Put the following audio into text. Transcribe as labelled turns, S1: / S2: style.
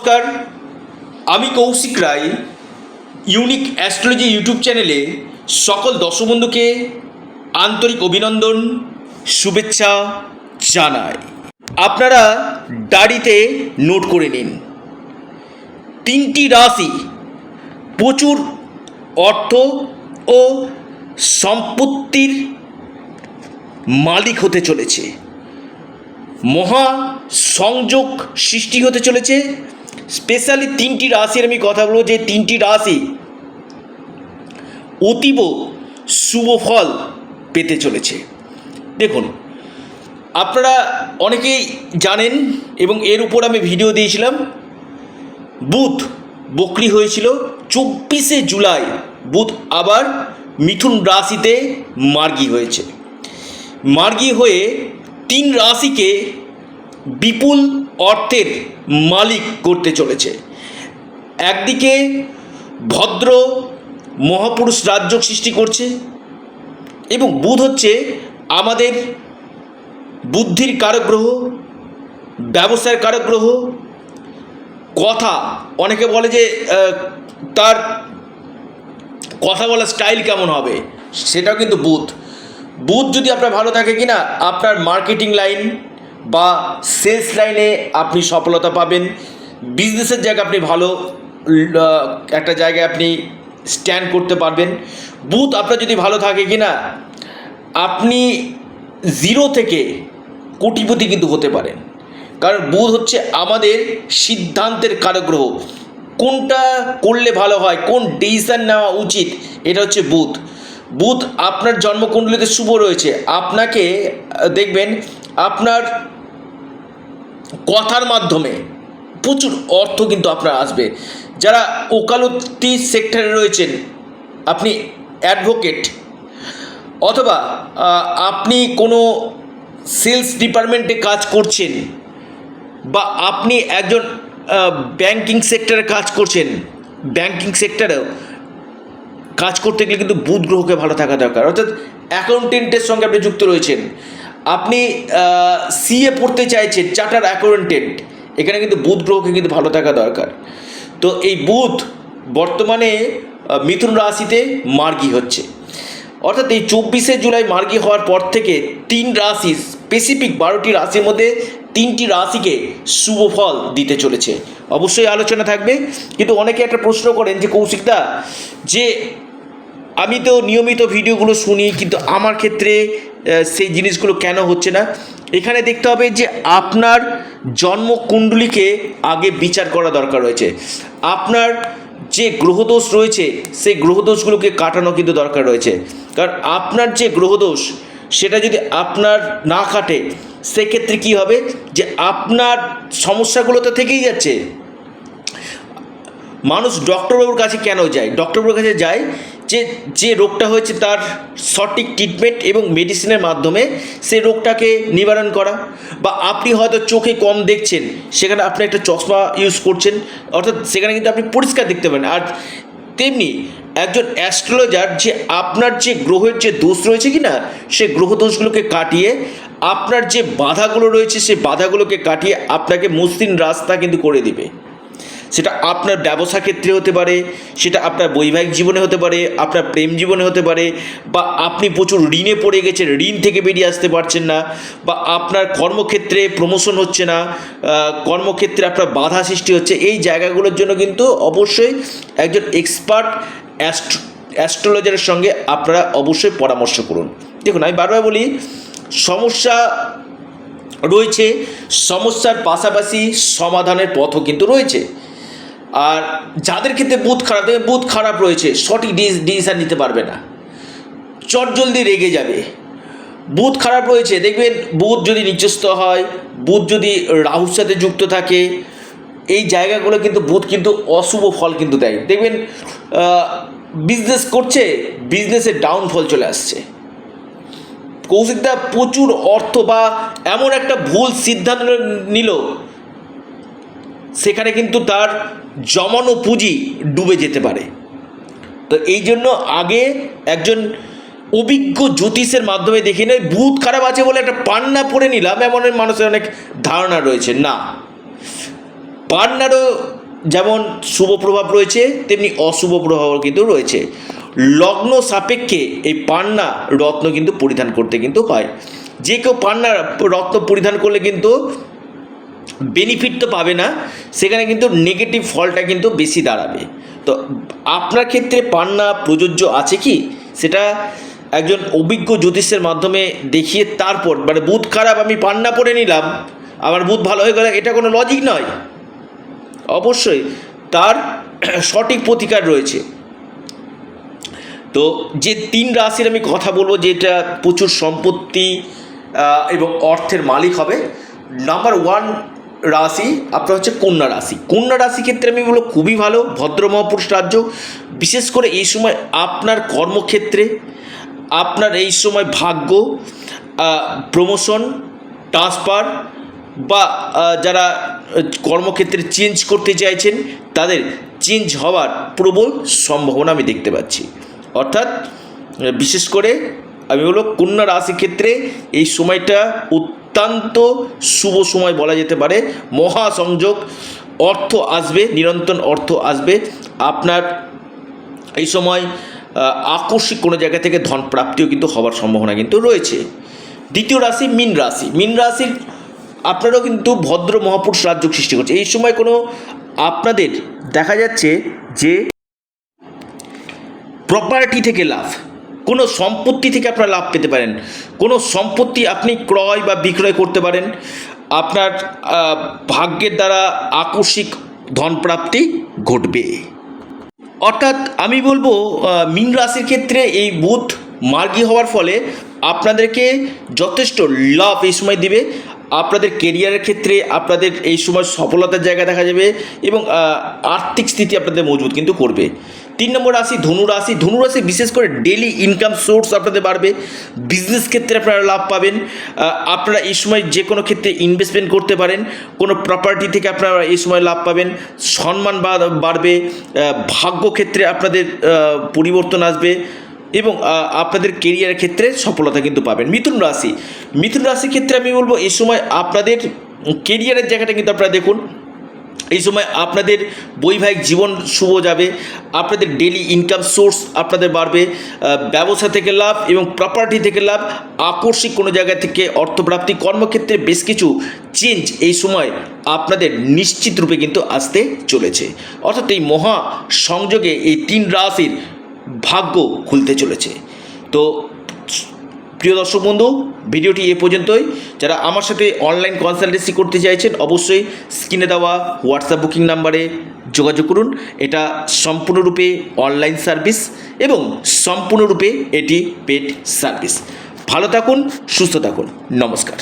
S1: নমস্কার, আমি কৌশিক রায় unique astrology YouTube চ্যানেলে সকল দর্শক বন্ধুকে আন্তরিক অভিনন্দন শুভেচ্ছা জানাই। আপনারা ডায়েরিতে নোট করে নিন, 3টি রাশি প্রচুর অর্থ ও সম্পত্তির মালিক হতে চলেছে। মহা সংযোগ সৃষ্টি হতে চলেছে। স্পেশালি 3টি রাশির আমি কথা বলবো, যে 3টি রাশি অতীব শুভ ফল পেতে চলেছে। দেখুন, আপনারা অনেকেই জানেন এবং এর উপর আমি ভিডিও দিয়েছিলাম। বুধ বক্রি হয়েছিল, 24শে জুলাই বুধ আবার মিথুন রাশিতে মার্গী হয়েছে। মার্গী হয়ে 3 রাশিকে বিপুল অর্থের মালিক করতে চলেছে। একদিকে ভদ্র মহাপুরুষ রাজযোগ সৃষ্টি করছে এবং বুধ হচ্ছে আমাদের বুদ্ধির কারক গ্রহ, ব্যবসায়ের কারক গ্রহ। কথা, অনেকে বলে যে তার কথা বলার স্টাইল কেমন হবে, সেটাও কিন্তু বুধ যদি আপনার ভালো থাকে কিনা, আপনার মার্কেটিং লাইন বা সেলস লাইনে আপনি সফলতা পাবেন। বিজনেসের জায়গায় আপনি ভালো একটা জায়গায় আপনি স্ট্যান্ড করতে পারবেন। বুধ আপনার যদি ভালো থাকে কিনা, আপনি 0 থেকে কোটিপতি কিন্তু হতে পারেন। কারণ বুধ হচ্ছে আমাদের সিদ্ধান্তের কারক গ্রহ। কোনটা করলে ভালো হয়, কোন ডিসিশন নেওয়া উচিত, এটা হচ্ছে বুধ আপনার জন্মকুণ্ডলিতে শুভ রয়েছে। আপনাকে দেখবেন আপনার কথার মাধ্যমে প্রচুর অর্থ কিন্তু আপনার আসবে। যারা ওকালতি সেক্টরে রয়েছেন, আপনি অ্যাডভোকেট, অথবা আপনি কোনো সেলস ডিপার্টমেন্টে কাজ করছেন, বা আপনি একজন ব্যাংকিং সেক্টরে কাজ করছেন, ব্যাংকিং সেক্টরেও কাজ করতে গেলে কিন্তু বুধ গ্রহকে ভালো থাকা দরকার। অর্থাৎ অ্যাকাউন্টেন্টের সঙ্গে আপনি যুক্ত রয়েছেন, আপনি সিএ পড়তে চাইছেন, চার্টার অ্যাকাউন্টেন্ট, এখানে কিন্তু বুধ গ্রহকে কিন্তু ভালো থাকা দরকার। তো এই বুধ বর্তমানে মিথুন রাশিতে মার্গী হচ্ছে। অর্থাৎ এই 24শে জুলাই মার্গী হওয়ার পর থেকে 3 রাশি, স্পেসিফিক 12টি রাশির মধ্যে 3টি রাশিকে শুভ ফল দিতে চলেছে। অবশ্যই আলোচনা থাকবে। কিন্তু অনেকে একটা প্রশ্ন করেন যে কৌশিকদা, যে আমি তো নিয়মিত ভিডিওগুলো শুনি, কিন্তু আমার ক্ষেত্রে সেই জিনিসগুলো কেন হচ্ছে না? এখানে দেখতে হবে যে আপনার জন্মকুণ্ডলীকে আগে বিচার করা দরকার রয়েছে। আপনার যে গ্রহদোষ রয়েছে, সেই গ্রহদোষগুলোকে কাটানো কিন্তু দরকার রয়েছে। কারণ আপনার যে গ্রহদোষ, সেটা যদি আপনার না কাটে, সেক্ষেত্রে কী হবে, যে আপনার সমস্যাগুলো তো থেকেই যাচ্ছে। মানুষ ডক্টরবাবুর কাছে কেন যায়? ডক্টরবাবুর কাছে যায় যে রোগটা হয়েছে তার সঠিক ট্রিটমেন্ট এবং মেডিসিনের মাধ্যমে সেই রোগটাকে নিবারণ করা। বা আপনি হয়তো চোখে কম দেখছেন, সেখানে আপনি একটা চশমা ইউজ করছেন, অর্থাৎ সেখানে কিন্তু আপনি পরিষ্কার দেখতে পারেন। আর তেমনি একজন অ্যাস্ট্রোলজার যে আপনার যে গ্রহের যে দোষ রয়েছে কি না, সেই গ্রহ দোষগুলোকে কাটিয়ে আপনার যে বাধাগুলো রয়েছে, সেই বাধাগুলোকে কাটিয়ে আপনাকে মসৃণ রাস্তা কিন্তু করে দিবে। সেটা আপনার ব্যবসা ক্ষেত্রে হতে পারে, সেটা আপনার বৈবাহিক জীবনে হতে পারে, আপনার প্রেম জীবনে হতে পারে, বা আপনি প্রচুর ঋণে পড়ে গেছেন, ঋণ থেকে বেরিয়ে আসতে পারছেন না, বা আপনার কর্মক্ষেত্রে প্রমোশন হচ্ছে না, কর্মক্ষেত্রে আপনার বাধা সৃষ্টি হচ্ছে। এই জায়গাগুলোর জন্য কিন্তু অবশ্যই একজন এক্সপার্ট অ্যাস্ট্রোলজারের সঙ্গে আপনারা অবশ্যই পরামর্শ করুন। দেখুন, আমি বারবার বলি, সমস্যা রয়েছে, সমস্যার পাশাপাশি সমাধানের পথও কিন্তু রয়েছে। আর যাদের ক্ষেত্রে বুধ খারাপ রয়েছে, সঠিক ডিসিশন নিতে পারবে না, চটজলদি রেগে যাবে। বুধ খারাপ রয়েছে, দেখবেন বুধ যদি নিচস্থ হয়, বুধ যদি রাহুর সাথে যুক্ত থাকে, এই জায়গাগুলো কিন্তু বুধ কিন্তু অশুভ ফল কিন্তু দেয়। দেখবেন বিজনেস করছে, বিজনেসের ডাউনফল চলে আসছে। কৌশিকদা প্রচুর অর্থ বা এমন একটা ভুল সিদ্ধান্ত নিল, সেখানে কিন্তু তার জমানো পুঁজি ডুবে যেতে পারে। তো এই জন্য আগে একজন অভিজ্ঞ জ্যোতিষের মাধ্যমে দেখে নেয়। বুধ খারাপ আছে বলে একটা পান্না পড়ে নিলাম, এমন মানুষের অনেক ধারণা রয়েছে। না, পার্টনারও যেমন শুভ প্রভাব রয়েছে তেমনি অশুভ প্রভাবও কিন্তু রয়েছে। লগ্ন সাপেক্ষে এই পান্না রত্ন কিন্তু পরিধান করতে কিন্তু হয়। যে কেউ পান্না রত্ন পরিধান করলে কিন্তু বেনিফিট তো পাবে না, সেখানে কিন্তু নেগেটিভ ফলটা কিন্তু বেশি দাঁড়াবে। তো আপনার ক্ষেত্রে পান্না প্রযোজ্য আছে কি, সেটা একজন অভিজ্ঞ জ্যোতিষের মাধ্যমে দেখিয়ে তারপর, মানে বুধ খারাপ আমি পান্না পরে নিলাম আমার বুধ ভালো হয়ে গেল, এটা কোনো লজিক নয়। অবশ্যই তার সঠিক প্রতিকার রয়েছে। তো যে 3 রাশির আমি কথা বলবো যেটা প্রচুর সম্পত্তি এবং অর্থের মালিক হবে, নাম্বার 1 রাশি আপনার হচ্ছে কন্যা রাশি। কন্যা রাশি ক্ষেত্রে আমি বলবো খুবই ভালো, ভদ্র মহাপুরুষ রাজ্য। বিশেষ করে এই সময় আপনার কর্মক্ষেত্রে আপনার এই সময় ভাগ্য, প্রমোশন, ট্রান্সফার বা যারা কর্মক্ষেত্রে চেঞ্জ করতে চাইছেন তাদের চেঞ্জ হওয়ার প্রবল সম্ভাবনা আমি দেখতে পাচ্ছি। অর্থাৎ বিশেষ করে আমি বলব কন্যা রাশির ক্ষেত্রে এই সময়টা অত্যন্ত শুভ সময় বলা যেতে পারে। মহাসংযোগ, অর্থ আসবে, নিরন্তর অর্থ আসবে। আপনার এই সময় আকস্মিক কোনো জায়গা থেকে ধন প্রাপ্তিও কিন্তু হওয়ার সম্ভাবনা কিন্তু রয়েছে। দ্বিতীয় রাশি মীন রাশি। মীন রাশির আপনারাও কিন্তু ভদ্র মহাপুরুষ রাজ্য সৃষ্টি করছে। এই সময় কোনো আপনাদের দেখা যাচ্ছে যে প্রপার্টি থেকে লাভ, কোনো সম্পত্তি থেকে আপনারা লাভ পেতে পারেন। কোনো সম্পত্তি আপনি ক্রয় বা বিক্রয় করতে পারেন। আপনার ভাগ্যের দ্বারা আকস্মিক ধনপ্রাপ্তি ঘটবে। অর্থাৎ আমি বলবো মীন রাশির ক্ষেত্রে এই বুধ মার্গী হওয়ার ফলে আপনাদেরকে যথেষ্ট লাভ এই সময় দিবে। আপনাদের কেরিয়ারের ক্ষেত্রে আপনাদের এই সময় সফলতার জায়গা দেখা যাবে এবং আর্থিক স্থিতি আপনাদের মজবুত কিন্তু করবে। 3 নম্বর রাশি ধনু রাশি। ধনু রাশি বিশেষ করে ডেলি ইনকাম সোর্স আপনাদের বাড়বে। বিজনেস ক্ষেত্রে আপনারা লাভ পাবেন। আপনারা এই সময় যে কোনো ক্ষেত্রে ইনভেস্টমেন্ট করতে পারেন। কোনো প্রপার্টি থেকে আপনারা এই সময় লাভ পাবেন। সম্মান বাড়বে। ভাগ্য ক্ষেত্রে আপনাদের পরিবর্তন আসবে এবং আপনাদের কেরিয়ারের ক্ষেত্রে সফলতা কিন্তু পাবেন। মিথুন রাশি। মিথুন রাশির ক্ষেত্রে আমি বলবো এই সময় আপনাদের কেরিয়ারের জায়গাটা কিন্তু আপনারা দেখুন। এই সময় আপনাদের বৈবাহিক জীবন শুভ যাবে। আপনাদের ডেলি ইনকাম সোর্স আপনাদের বাড়বে। ব্যবসা থেকে লাভ এবং প্রপার্টি থেকে লাভ, আকস্মিক কোনো জায়গা থেকে অর্থপ্রাপ্তি, কর্মক্ষেত্রে বেশ কিছু চেঞ্জ এই সময় আপনাদের নিশ্চিত রূপে কিন্তু আসতে চলেছে। অর্থাৎ এই মহা সংযোগে এই 3 রাশির ভাগ্য খুলতে চলেছে। তো প্রিয় দর্শক বন্ধু, ভিডিওটি এ পর্যন্তই। যারা আমার সাথে অনলাইন কনসালটেন্সি করতে চাইছেন অবশ্যই স্ক্রিনে দেওয়া হোয়াটসঅ্যাপ বুকিং নাম্বারে যোগাযোগ করুন। এটা সম্পূর্ণরূপে অনলাইন সার্ভিস এবং সম্পূর্ণরূপে এটি পেড সার্ভিস। ভালো থাকুন, সুস্থ থাকুন, নমস্কার।